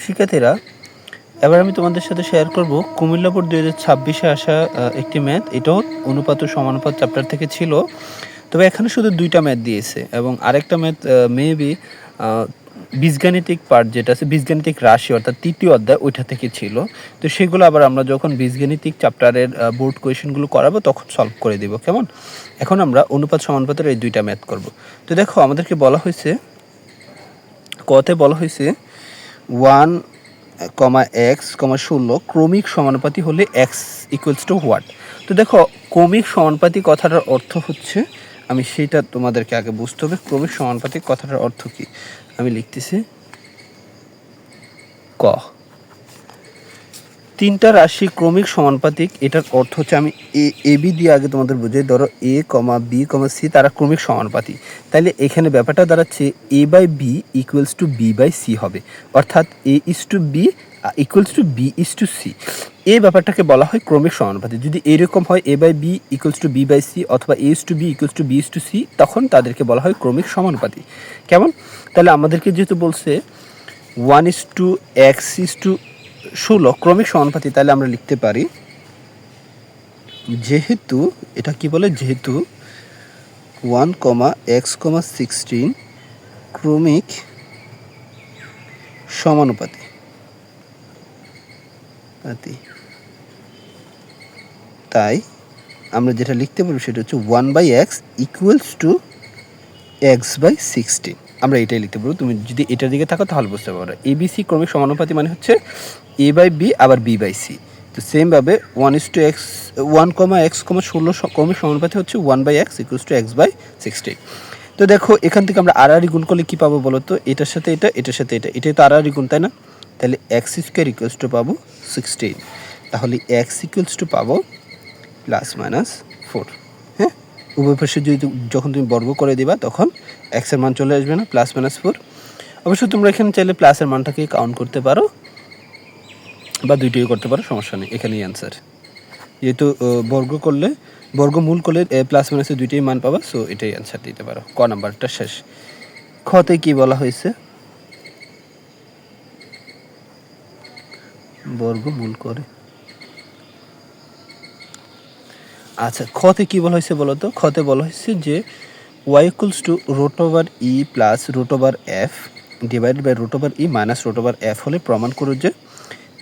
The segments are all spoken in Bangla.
শিক্ষার্থীরা, এবার আমি তোমাদের সাথে শেয়ার করব কুমিল্লা বোর্ড 2026-এ আসা একটি ম্যাথ। এটাও অনুপাত ও সমানুপাত চ্যাপ্টার থেকে ছিল, তবে এখানে শুধু 2টা ম্যাথ দিয়েছে এবং আরেকটা ম্যাথ মেবি বীজগাণিতিক পার্ট যেটা আছে, বীজগাণিতিক রাশি অর্থাৎ 3য় অধ্যায়, ওইটা থেকে ছিল। তো সেগুলো আবার আমরা যখন বীজগাণিতিক চ্যাপ্টারের বোর্ড কোয়েশনগুলো করাবো তখন সলভ করে দিব। কেমন? এখন আমরা অনুপাত সমানুপাতের এই 2টা ম্যাথ করব। তো দেখো, আমাদেরকে বলা হয়েছে, কতে বলা হয়েছে 1,x,16 ক্রমিক সমানুপাতি হলে x ইকুয়ালস টু হোয়াট। তো দেখো, ক্রমিক সমানুপাতি কথাটার অর্থ হচ্ছে, আমি সেইটা তোমাদেরকে আগে বুঝতে হবে। ক্রমিক সমানুপাতিক কথাটার অর্থ কি আমি লিখতেছি। ক, 3টা রাশি ক্রমিক সমানুপাতিক, এটার অর্থ হচ্ছে, আমি এ বি দিয়ে আগে তোমাদের বুঝাই। ধরো a, b, c তারা ক্রমিক সমানুপাতি, তাইলে এখানে ব্যাপারটা দাঁড়াচ্ছে a by b equals to b by c হবে, অর্থাৎ a is to b equals to b is to c। এই ব্যাপারটাকে বলা হয় ক্রমিক সমানুপাতি। যদি এরকম হয় a by b equals to b by c অথবা a is to b equals to b is to c, তখন তাদেরকে বলা হয় ক্রমিক সমানুপাতি। কেমন? তাহলে আমাদেরকে যেহেতু বলছে 1:x:16 ক্রমিক সমানুপাতি, তাহলে আমরা লিখতে পারি, যেহেতু এটা কি বলে, যেহেতু 1,x,16 ক্রমিক সমানুপাতি, তাই আমরা যেটা লিখতে পারবো সেটা হচ্ছে 1/x equals to x by 16। আমরা এটাই লিখতে পারবো। তুমি যদি এটার দিকে থাকো তাহলে বুঝতে পারো। এবিসি ক্রমিক সমানুপাতি মানে হচ্ছে a বাই বি আবার b বাই c। তো সেমভাবে 1:x,16 ক্রমিক সমানুপাতি হচ্ছে 1/x equals to x by 16। তো দেখো, এখান থেকে আমরা আড়াআড়ি গুণ করলে কি পাবো বলো তো? এটার সাথে এটা, এটার সাথে এটা, এটাই তো আড়াআড়ি গুণ, তাই না? তাহলে x স্কোয়ার ইকুয়ালস টু পাবো 16। তাহলে x ইকুয়ালস টু পাবো +-4। হ্যাঁ, উভয় পাশে যখন তুমি বর্গ করে দিবা তখন x এর মান চলে আসবে না, +-4। অবশ্যই তোমরা এখানে চাইলে প্লাসের মানটাকে কাউন্ট করতে পারো বা দুইটাই করতে পারো, সমস্যা নেই। এখানেই অ্যান্সার, যেহেতু বর্গমূল করলে প্লাস মাইনাসের দুইটাই মান পাবা, সো এটাই অ্যান্সার দিতে পারো। ক নাম্বারটা শেষ। খতে কি বলা হয়েছে? বর্গমূল করে। আচ্ছা, খতে কি বলা হয়েছে বলো তো? খতে বলা হয়েছে যে y equals to √e plus √f divided by √e minus √f হলে প্রমাণ করো যে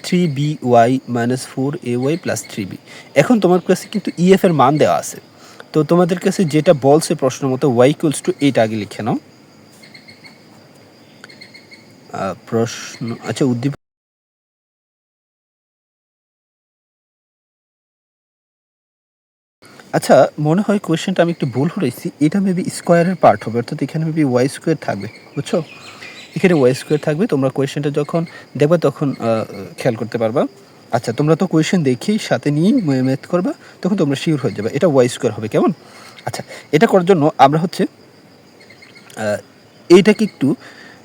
3by minus 4ay plus 3b। এখন তোমার কাছে কিন্তু EF এর মান দেওয়া আছে, তো তোমাদের কাছে যেটা বলছে প্রশ্ন মতো y ইকুয়ালস টু, এইটা আগে লিখে নাও। প্রশ্ন, আচ্ছা, উদ্দীপক। আচ্ছা, মনে হয় কোয়েশ্চেনটা আমি একটু ভুল করেছি। এটা মেবি স্কোয়ারের পার্ট হবে, অর্থাৎ এখানে মেবি ওয়াই স্কোয়ার থাকবে, বুঝছো? এখানে ওয়াই স্কোয়ার থাকবে। তোমরা কোয়েশ্চেনটা যখন দেখবা তখন খেয়াল করতে পারবা। আচ্ছা, তোমরা তো কোয়েশ্চেন দেখেই সাথে নিয়েই ম্যাথ করবা, তখন তোমরা শিওর হয়ে যাবে এটা ওয়াই স্কোয়ার হবে। কেমন? আচ্ছা, এটা করার জন্য আমরা হচ্ছে এইটাকে একটু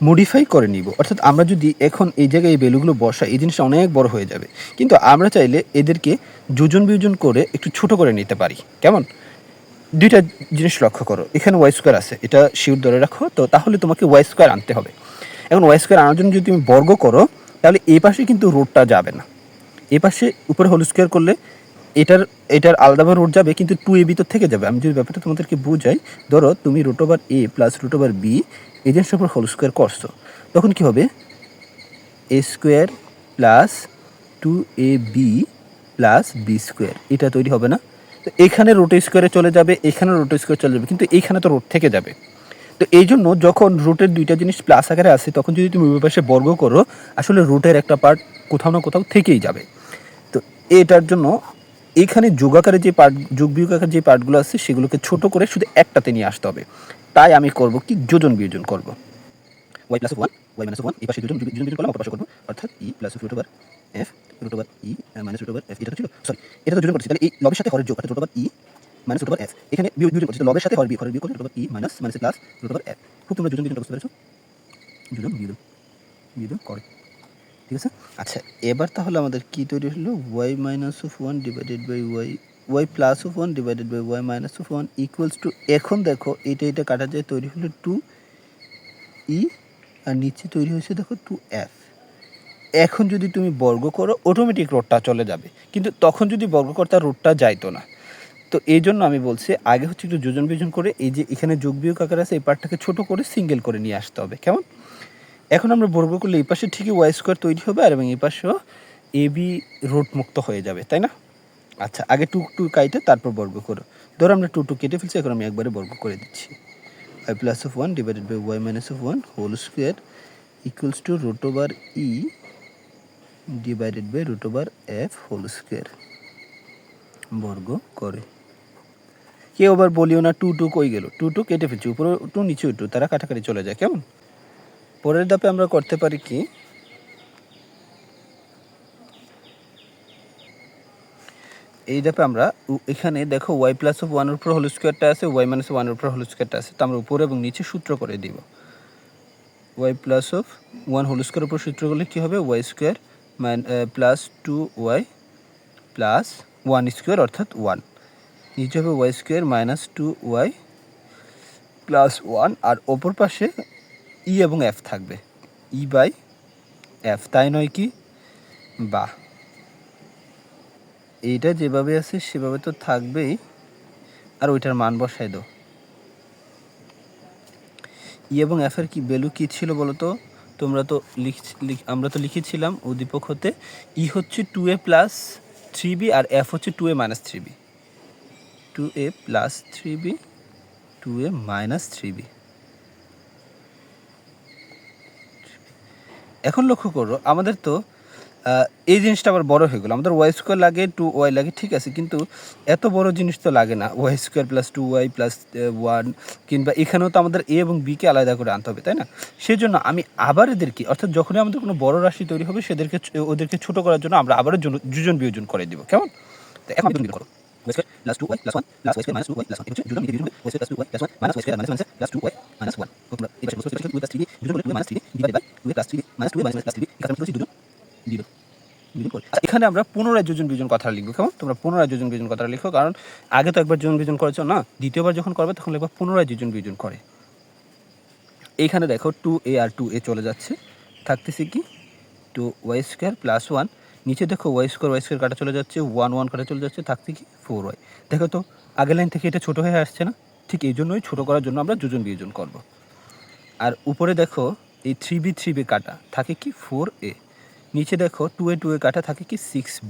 মডিফাই করে নিব। অর্থাৎ আমরা যদি এখন এই জায়গায় এই ভ্যালুগুলো বসাই, এই জিনিসটা অনেক বড় হয়ে যাবে। কিন্তু আমরা চাইলে এদেরকে যোজন বিয়োজন করে একটু ছোট করে নিতে পারি। কেমন? দুইটা জিনিস লক্ষ্য করো, এখানে ওয়াই স্কোয়ার আছে, এটা শিওর ধরে রাখো। তো তাহলে তোমাকে ওয়াই স্কোয়ার আনতে হবে। এখন ওয়াই স্কোয়ার আনার জন্য যদি তুমি বর্গ করো, তাহলে এই পাশে কিন্তু রুটটা যাবে না। এই পাশে উপরে হোল স্কোয়ার করলে এটার আলাদাভাবে রুট যাবে, কিন্তু 2ab তো থেকে যাবে। আমি যদি ব্যাপারটা তোমাদেরকে বুঝাই, ধরো তুমি √a প্লাস √b এই জিনিসটার উপর হোল স্কোয়ার করছো, তখন কি হবে? a square plus 2ab plus b square, এটা তৈরি হবে না? তো এখানে রুট স্কোয়ারে চলে যাবে, এখানে রুট স্কোয়ার চলে যাবে, কিন্তু এইখানে তো রুট থেকে যাবে। তো এই জন্য যখন রুটের দুইটা জিনিস প্লাস আকারে আসে, তখন যদি তুমি উভয় পাশে বর্গ করো, আসলে রুটের একটা পার্ট কোথাও না কোথাও থেকেই যাবে। তো এটার জন্য এইখানে যোগ আকারে যে পার্ট, যোগ বিয়োগ আকারে যে পার্টগুলো আছে, সেগুলোকে ছোট করে শুধু একটাতে নিয়ে আসতে হবে। তাই আমি করব কি, যোজন বিয়োজন করব। y প্লাস 1 y মাইনাস 1 এই পাশে যোজন বিয়োজন করলাম, অপর পাশে করব, অর্থাৎ e plus √f √e minus √f, এটা তো ছিল, সরি, এটা তো যোজন করছি। তাহলে এই লবের সাথে হরের যোগ, অর্থাৎ √e মাইনাস √f, এখানে বিয়োজন করছি, তো লবের সাথে হরের বিয়োগ করলে √e মাইনাস মাইনাসে প্লাস √f। খুব তোমরা যোজন বিয়োজনটা বুঝতে পেরেছো? যোজন বিয়োজন করে, ঠিক আছে? আচ্ছা, এবার তাহলে আমাদের কি তৈরি হলো? y minus of 1 divided by y plus of 1 divided by y minus of 1 equals to, এখন দেখো এটা কাটা যায়, তৈরি হলো 2e, আর নিচে তৈরি হয়েছে দেখো 2f। এখন যদি তুমি বর্গ করো অটোমেটিক রোডটা চলে যাবে, কিন্তু তখন যদি বর্গ করতে রোডটা যাইতো না। তো এই জন্য আমি বলছি আগে হচ্ছে একটু যোজন বিয়োজন করে এই যে এখানে যোগ বিয়োগ আকার আছে এই পার্টটাকে ছোটো করে সিঙ্গেল করে নিয়ে আসতে হবে। কেমন? এখন আমরা বর্গ করলে এই পাশে ঠিকই ওয়াই স্কোয়ার তৈরি হবে আর এবং এই পাশেও এ বি রোড মুক্ত হয়ে যাবে, তাই না? আচ্ছা, আগে টু টু কাইটে তারপর বর্গ করো। ধরো আমরা টু টু কেটে ফেলছি, এখন আমি একবারে বর্গ করে দিচ্ছি। Y plus of one divided by y minus of one whole square equals to root over e divided by root over f whole square বর্গ করে। কেউ আবার বলিও না টু টু কই গেল, টু টু কেটে ফেলছি, উপরে টু নিচে টু, তারা কাটাকাটি চলে যায়। কেমন? পরের ধাপে আমরা করতে পারি কি, এই ধাপে আমরা এখানে দেখো ওয়াই প্লাস অফ ওয়ানের উপর হোল স্কোয়ারটা আছে, ওয়াই মাইনাস ওয়ানের উপর হোল স্কোয়ারটা আছে, তো আমরা উপরে এবং নিচে সূত্র করে দিব। Y plus of one whole স্কোয়ারের উপর সূত্র করলে কী হবে, y square plus two y plus one square অর্থাৎ ওয়ান, নিচে হবে y square minus two y plus one, আর ওপর পাশে ই এবং এফ থাকবে, ই বাই এফ, তাই নয় কি? বাহ, এইটা যেভাবে আছে সেভাবে তো থাকবেই, আর ওইটার মান বসাই দাও। ই এবং এফের কি ভ্যালু কী ছিল বলো তো? তোমরা তো আমরা তো লিখেছিলাম উদ্দীপক হতে ই হচ্ছে 2a প্লাস 3b আর এফ হচ্ছে 2a minus 3b, 2a plus 3b 2a minus 3b। এখন লক্ষ্য করো আমাদের তো এই জিনিসটা আবার বড় হয়ে গেলো, আমাদের ওয়াই স্কোয়ার লাগে, টু ওয়াই লাগে, ঠিক আছে, কিন্তু এত বড় জিনিস তো লাগে না, y square plus two y plus one, কিংবা এখানেও তো আমাদের এ এবং বিকে আলাদা করে আনতে হবে, তাই না? সেই জন্য আমি আবার এদেরকে, অর্থাৎ যখনই আমাদের কোনো বড় রাশি তৈরি হবে ওদেরকে ছোটো করার জন্য আমরা আবারও যোজন বিয়োজন করে দিব। কেমন? তো এখন আমি করো y square plus 2y plus 1 plus y square minus 2y plus 1 হচ্ছে যোজন বিয়োজন হবে y square plus 2y plus 1 minus y square minus minus plus 2y minus 1, তোমরা এই পাশে বসে 2y plus 3b যোজন করলে 2y minus 3b divided by 2y plus 3b minus 2y minus plus 3b এখানে আমরা যোজন দিব। এখানে আমরা পুনরায় যোজন বিয়োজন কথা লিখবো। কেমন? তোমরা পুনরায় যোজন বিয়োজন কথা লিখো, কারণ আগে তো একবার যোজন বিয়োজন করেছো না, দ্বিতীয়বার যখন করবে তখন লিখবা পুনরায় যোজন বিয়োজন করে। এইখানে দেখো 2a আর 2a চলে যাচ্ছে, থাকতেছে কি 2y স্কোয়ার প্লাস 1, নিচে দেখো ওয়াই স্কোয়ার কাটা চলে যাচ্ছে, 1 1 কাটা চলে যাচ্ছে, থাকছে কি 4y। দেখো তো আগের লাইন থেকে এটা ছোটো হয়ে আসছে না? ঠিক এই জন্যই ছোটো করার জন্য আমরা যোজন বিয়োজন করব। আর উপরে দেখো এই 3b কাটা থাকে কি 4a, নিচে দেখো 2a কাটা থাকে কি 6b।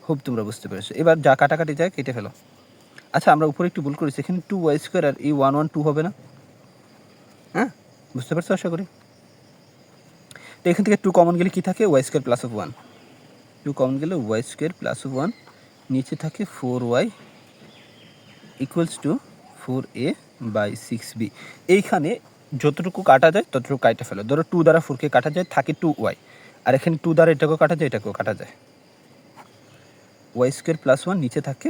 খুব তোমরা বুঝতে পেরেছো। এবার যা কাটাকাটি যায় কেটে ফেলো। আচ্ছা, আমরা উপরে একটু ভুল করেছি, এখানে 2y স্কোয়ার আর এই 1 1 2 হবে না? হ্যাঁ, বুঝতে পারছো আশা করি। তো এখান থেকে 2 কমন গেলে কী থাকে, y square plus of 1, 2 common গেলে ওয়াই স্কোয়ার প্লাস অফ 1, নিচে থাকে 4y equals to 4a by 6b। এইখানে যতটুকু কাটা যায় ততটুকু কাটা ফেলো। ধরো 2 দ্বারা 4কে কাটা যায়, থাকে 2y, আর এখানে 2 দ্বারা এটাকেও কাটা যায়, এটাকেও কাটা যায়, ওয়াই স্কোয়ার প্লাস 1, নিচে থাকে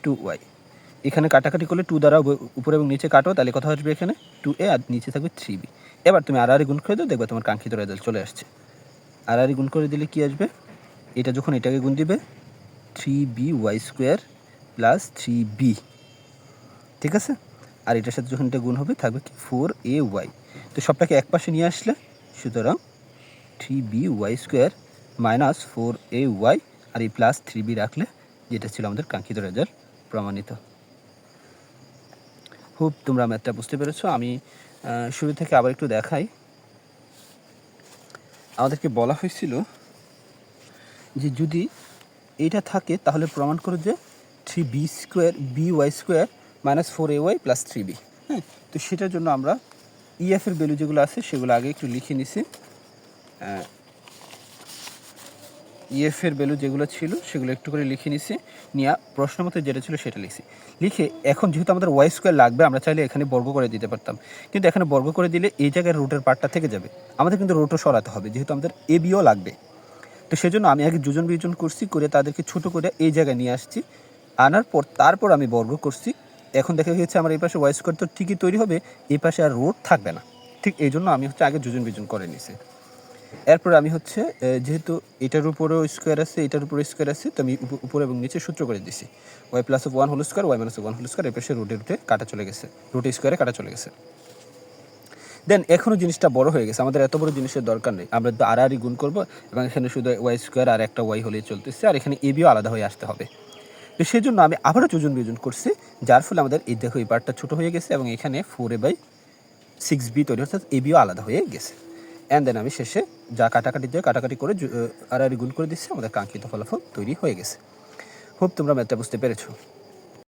2y। এখানে কাটাকাটি করলে 2 দ্বারা উপরে এবং নিচে কাটো, তাহলে কথা আসবে এখানে 2a আর নিচে থাকবে 3b। এবার তুমি আর গুণ করে দাও, দেখবে তোমার কাঙ্ক্ষিত রেজাল্ট চলে আসছে। আর গুণ করে দিলে কি আসবে, এটা যখন এটাকে গুণ দিবে 3by স্কোয়ার প্লাস 3b, ঠিক আছে, আর এটার সাথে যখন এটা গুণ হবে থাকবে কি 4ay। তো সবটাকে এক পাশে নিয়ে আসলে সুতরাং 3by স্কোয়ার মাইনাস 4ay, আর এই প্লাস 3b রাখলে যেটা ছিল আমাদের কাঙ্ক্ষিত রেজাল্ট প্রমাণিত। খুব তোমরা ম্যাথটা বুঝতে পেরেছো। আমি শুরু থেকে আবার একটু দেখাই। আমাদেরকে বলা হয়েছিল যে যদি এইটা থাকে তাহলে প্রমাণ করো যে 3by square minus 4ay plus 3b। হ্যাঁ, তো সেটার জন্য আমরা ইএফের ভ্যালু যেগুলো আছে সেগুলো আগে একটু লিখে নিছি। ইএফের ভ্যালু যেগুলো ছিল সেগুলো একটু করে লিখে নিছি, নিয়ে প্রশ্ন মতো যেটা ছিল সেটা লিখছি। লিখে এখন যেহেতু আমাদের ওয়াই স্কোয়ার লাগবে, আমরা চাইলে এখানে বর্গ করে দিতে পারতাম, কিন্তু এখানে বর্গ করে দিলে এই জায়গায় রুটের পার্টটা থেকে যাবে, আমাদের কিন্তু রুটও সরাতে হবে, যেহেতু আমাদের এ বিও লাগবে। তো সেজন্য আমি আগে যোজন বিয়োজন করছি, করে তাদেরকে ছোটো করে এই জায়গায় নিয়ে আসছি, আনার পর তারপর আমি বর্গ করছি। এখন দেখা গেছে আমার এই পাশে ওয়াই স্কোয়ার তো ঠিকই তৈরি হবে, এই পাশে আর রুট থাকবে না। ঠিক এই জন্য আমি হচ্ছে আগে যোজন বিয়োজন করে নিছি। এরপর আমি হচ্ছে যেহেতু এটার উপরেও স্কোয়ার আছে, এটার উপরে স্কোয়ার আছে, তো আমি উপরে এবং নিচে সূত্র করে দিছি, y plus of 1 whole square ওয়াই মাইনাস 1 হোল স্কোয়ার, এর পাশে রুটে কাটা চলে গেছে, রুটে স্কোয়ারে কাটা চলে গেছে। দেন এখনও জিনিসটা বড় হয়ে গেছে, আমাদের এত বড় জিনিসের দরকার নেই, আমরা তো আড়াআড়ি গুণ করবো এবং এখানে শুধু ওয়াই স্কোয়ার আর একটা ওয়াই হলেই চলতেছে, আর এখানে এ বিও আলাদা হয়ে আসতে হবে। তো সেই জন্য আমি আবারও যোজন বিয়োজন করছি, যার ফলে আমাদের এই দেখো এই পার্টটা ছোটো হয়ে গেছে এবং এখানে 4a/6b তৈরি, অর্থাৎ এ বিও আলাদা হয়ে গেছে। অ্যান্ড দেন আমি শেষে যা কাটাকাটি দিয়ে কাটাকাটি করে আড়াআড়ি গুণ করে দিচ্ছি, আমাদের কাঙ্ক্ষিত ফলাফল তৈরি হয়ে গেছে। হোপ তোমরা ম্যাথটা বুঝতে পেরেছো।